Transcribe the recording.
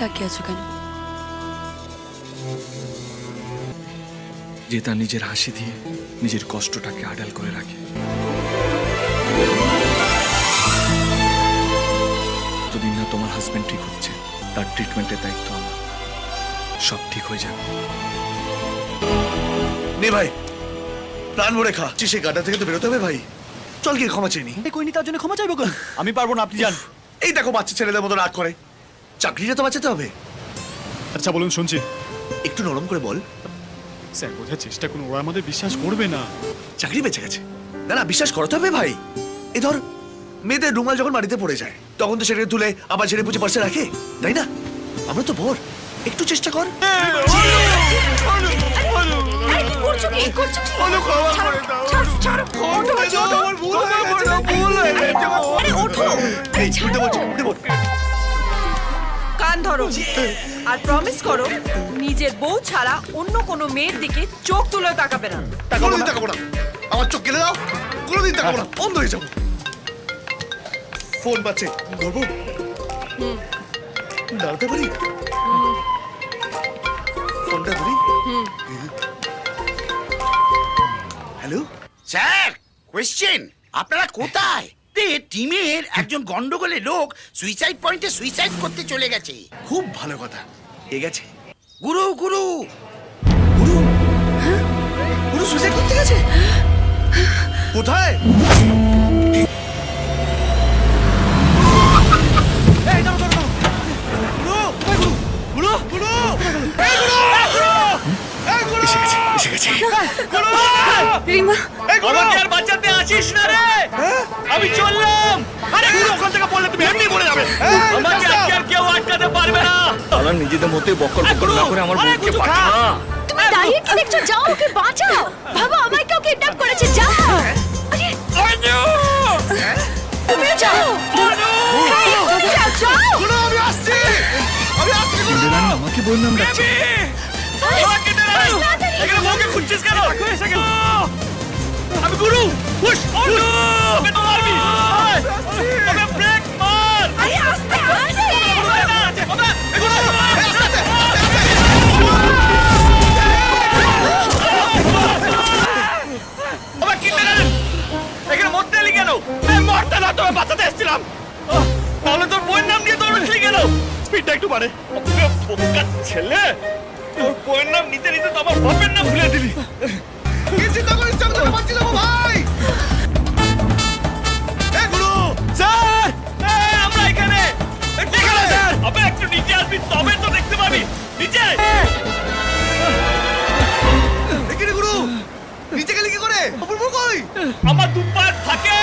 তাকিয়ে আছো কেন? যে তার নিজের হাসি দিয়ে নিজের কষ্টটাকে আড়াল করে রাখে। যতদিন না তোমার হাজবেন্ড ঠিক হচ্ছে, তার ট্রিটমেন্টের দায়িত্ব আমার। সব ঠিক হয়ে যাবে। নে ভাই, প্রাণ ভরে খা। সে গাড্ডা থেকে তো বেরোতে হবে ভাই। চল গিয়ে ক্ষমা চেয়ে নি। কইনি তার জন্য ক্ষমা চাইবো কেন? আমি পারবো না, আপনি যান। এই দেখো বাচ্চা ছেলেদের মতো রাগ করে। চাকরিটা তো বাঁচাতে হবে। আচ্ছা বলুন, শুনছি। একটু নরম করে বল। স্যার বোঝার চেষ্টা করুন, ওরা আমাদের বিশ্বাস করবে না। চাকরি বেঁচে গেছে। না না, বিশ্বাস করাতে হবে ভাই। এ ধর, মেয়েদের রুমাল যখন বাড়িতে পড়ে যায় তখন তো সেটাকে তুলে আবার ঝেড়ে পুছে পার্সে রাখে, তাই না? আমরা তো ভোর, একটু চেষ্টা কর। কান ধরো আর প্রমিস করো নিজের বউ ছাড়া অন্য কোনো মেয়ের দিকে চোখ তুলে তাকাবে না। কোনোদিন তাকাবো না। আমার চোখ গেলে দাও, কোনোদিন তাকাবো না, অন্ধ হয়ে যাবো। ফোন বাজছে, ধরবো? দাঁড়াতে পারি? ফোনটা ধরি। হ্যালো স্যার, কোয়েশ্চেন, আপনারা কোথায়? টিমের একজন গন্ডগোলের লোক সুইসাইড পয়েন্টে সুইসাইড করতে চলে গেছে। খুব ভালো কথা। এ গেছে গুরু গুরু গুরু। গুরু সুইসাইড করতে গেছে? কোথায়? এসে গেছে। রিমা, আমাকে আর বাঁচাতে আসিস না রে। আমি চললাম। আরে ওখান থেকে বললে তুমি এমনি বলে যাবে। আমাকে আজকে আর কেউ আটকাতে পারবে না। তারা নিজেদের মধ্যে বকর বকর না করে আমার বউকে পাঠা। তুমি দাঁড়িয়ে কি দেখছো? যাও, ওকে বাঁচাও। বাবা আমায় কেউ কিডন্যাপ করেছে, যাও। আরে তুমি যাও। যাও। গুরু, আমি আসছি। আমি আসছি গুরু। দিলেন না, আমাকে বললাম ডাকছে। আমাকে দাঁড়াও। এখানে বউকে খুঁজছিস কেন? এসে গেল। আমি গুরু। Push push. ওকে তো মারবি। ওকে ব্রেক মার। আরে আস্তে আস্তে। এখানে মরতে এলি কেন? মরতে না, তোকে বাঁচাতে এসেছিলাম। তাহলে তোর বইয়ের নাম নিয়ে দৌড়ে ঠিক গেল। স্পিডটা একটু বাড়ে। বোকা ছেলে, তোর বইয়ের নাম নিতে নিতে তো আমার বাপের নাম ভুলে দিলি। কি চিন্তা করিস? আমি তোকে বাঁচিয়ে দেবো ভাই। এ গুরু, স্যার, আমরা এখানে। এখানে স্যার। আবে একটু নিচে আসবি, তবে তো দেখতে পাবি। নিচে। এখানে গুরু। নিচে গেলি কি করে? অপূর্ব কই? আমার দুপার থাকে।